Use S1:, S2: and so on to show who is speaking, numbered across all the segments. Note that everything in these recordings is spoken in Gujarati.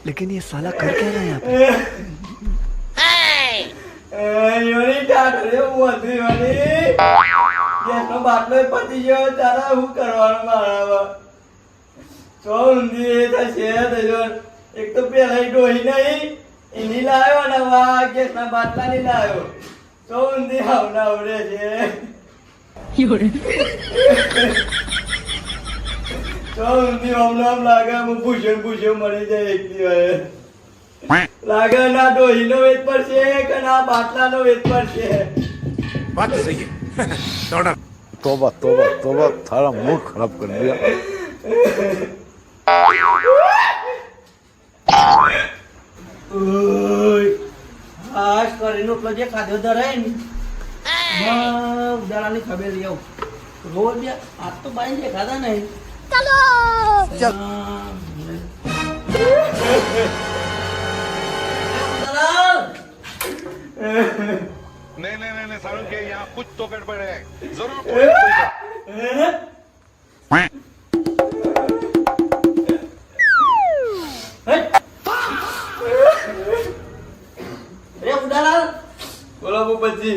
S1: लेकिन ये साला कर क्या रहा है यहाँ पे?
S2: યોની ટાટ રે ઉધી વાળી ગેસનો બાટલો પતી ગયો તારા હું કરવાનું મારા તો ઊંધી થશે તો એક તો પેલા ડોહી નહીં એની લાવ્યો ને વા ગેસના બાટલાની લાવ્યો તો ઊંધી આવડા આવડે છે તો ઊંધી હમણાં લાગે હું ભૂષણ મળી જાય એકલી વાર લાગે ના ડોહીનો વેચ પડશે કે ના બાટલાનો વેચ પડશે
S3: बात तो सही है थोड़ा
S4: तौबा तौबा तौबा थारा मूड खराब कर दिया
S2: ઓય આજ કરીને પ્રોજેક્ટ ખાધો ધરાય ને ઉદારાની ખબર લેવ રોજ આજ તો બાઈ જે ખાધા નહીં ચલો
S3: नहीं नहीं नहीं सारुण के यहाँ कुछ तो गड़बड़ है जरूर कोई ना कोई
S2: બોલો પછી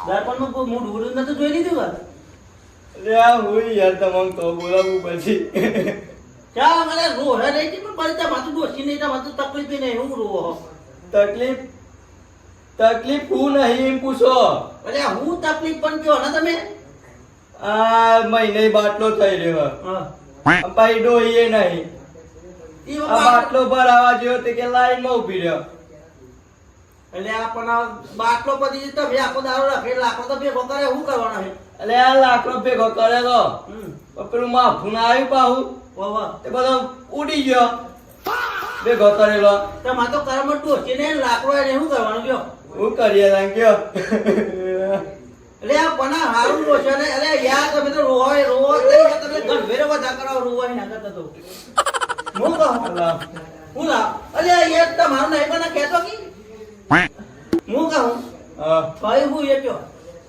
S2: દર્પણમાં કોઈ મૂડ ઉડું નતું જોઈ લીધું અરે આ હોય યાર તમામ તો બોલાવું પછી ચા મને રો હે નહીં પણ પડતા માથું દોશી નહીં તા માથું તકલીફ નહીં હું રો તકલીફ હું નહીં એમ પૂછો અરે હું તકલીફ પણ કયો ને તમે આ મહિને બાટલો થઈ રહ્યો હા ભાઈ ડોહીએ નહીં આ બાટલો ભરાવા જેવો તે કે લાઈન માં ઉભી રહ્યો એટલે આ પણ બાટલો પછી તમે આખો દારો રાખે લાખો તો ભેગો કરે શું કરવાનો છે એટલે આ લાખો ભેગો કરે તો પેલું માફું ના આવ્યું પાહું તે બધો ઉડી ગયો ભેગો કરેલો તમારે તો કરમ ટોચી ને લાકડો એને શું કરવાનું કયો હું કરીએ તાન કયો એટલે આ પણ હારું રોશે ને અરે યાર તમે તો રોય તમે ગંભીર બધા કરાવો રોવાય ના કરતા તો હું કહું હું લા અરે યાર તમારું નહીં પણ કહેતો કી હું કહું કઈ હું એ કયો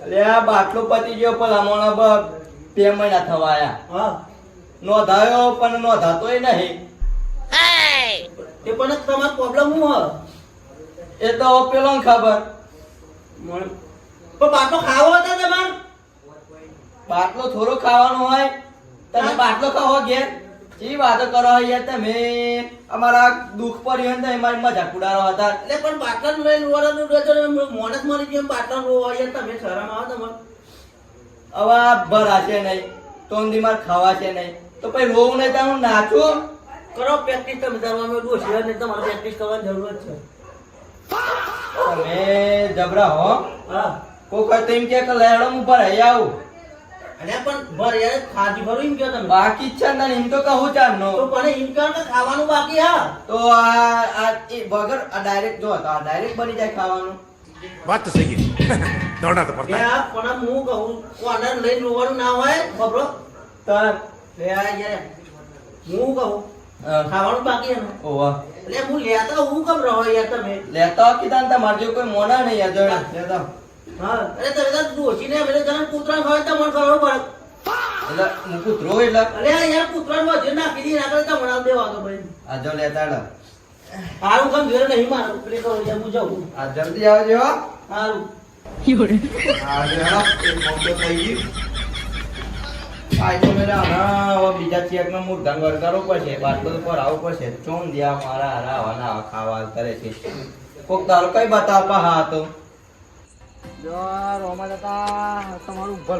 S2: અરે આ બાટલો પતી ગયો પેલા મોણા 2 મહિના થવા આયા હા નોંધાયો પણ નોંધાતોય નહીં એ પણ તમારો પ્રોબ્લેમ શું હ એ તો પેલો ખબર પણ બાટલો ખાવો હતો તમાર બાટલો થોડો ખાવાનો હોય તમે બાટલો ખાવો ઘેર જી વાતો કરો યાર તમે અમારા દુઃખ પર યન તો અમારી મજાક ઉડાડો હતા એટલે પણ બાટલા લઈને રોવાનું રોજો મોણસ મરી ગયો બાટલા રોવા યાર તમે શરમ આવે તમને હવે ભરા છે નહીં તો ઊંધી માર ખાવા છે નહીં તો પછી રોવું નહીં તો હું નાચું કરો પ્રેક્ટિસ તમે દરવામાં ડોસી ને તમારે પ્રેક્ટિસ કરવાની જરૂર છે તમે જબરા હો હા કોઈ તેમ કે લેડો ઉપર આઈ આવું અરે પણ ભર યાર ખાધી ભરું એમ કે તમે બાકી છે ને એમ તો કહું ચાર નો તો પણ એમ કે ખાવાનું બાકી હા તો આ વગર આ ડાયરેક્ટ જો તો આ ડાયરેક્ટ બની જાય ખાવાનું
S3: बात तो सही है दौड़ना तो पड़ता है
S2: યાર પણ હું કહું કોર્નર લઈને રોવાનું ના હોય ખબરો તર લે યાર હું કહું ખાવાનું બાકી હે ઓવા એટલે હું લેતા હું કમ રહો યાર તમે લેતા કીધા તમાર જો કોઈ મોના નહીં યાર જણા લેતા હા અરે તમે તો દોશીને મને જણ કૂતરા ખાય તો મન કરવો પડે એટલે હું કૂતરો એટલે અરે યાર કૂતરા માં જે નાખી દી ના કરે તો મને દેવા દો ભાઈ આ જો લેતા ડ હારું કામ ઘરે નહીં મારું પ્લે કરો યાર હું જાઉં આ જલ્દી આવજો હારું યોરે આજે હા એક મોટો થઈ ગઈ આ તો મેરા હા બીજા ચેકનો મૂળ ધનવર કરવો પડશે બાટલો પર આવવો પડશે ચોન દિયા મારા હરાવાના ખાવા કરે છે કોક તારો કઈ બતાવ પા હા તો જો રોમા દાદા તમારું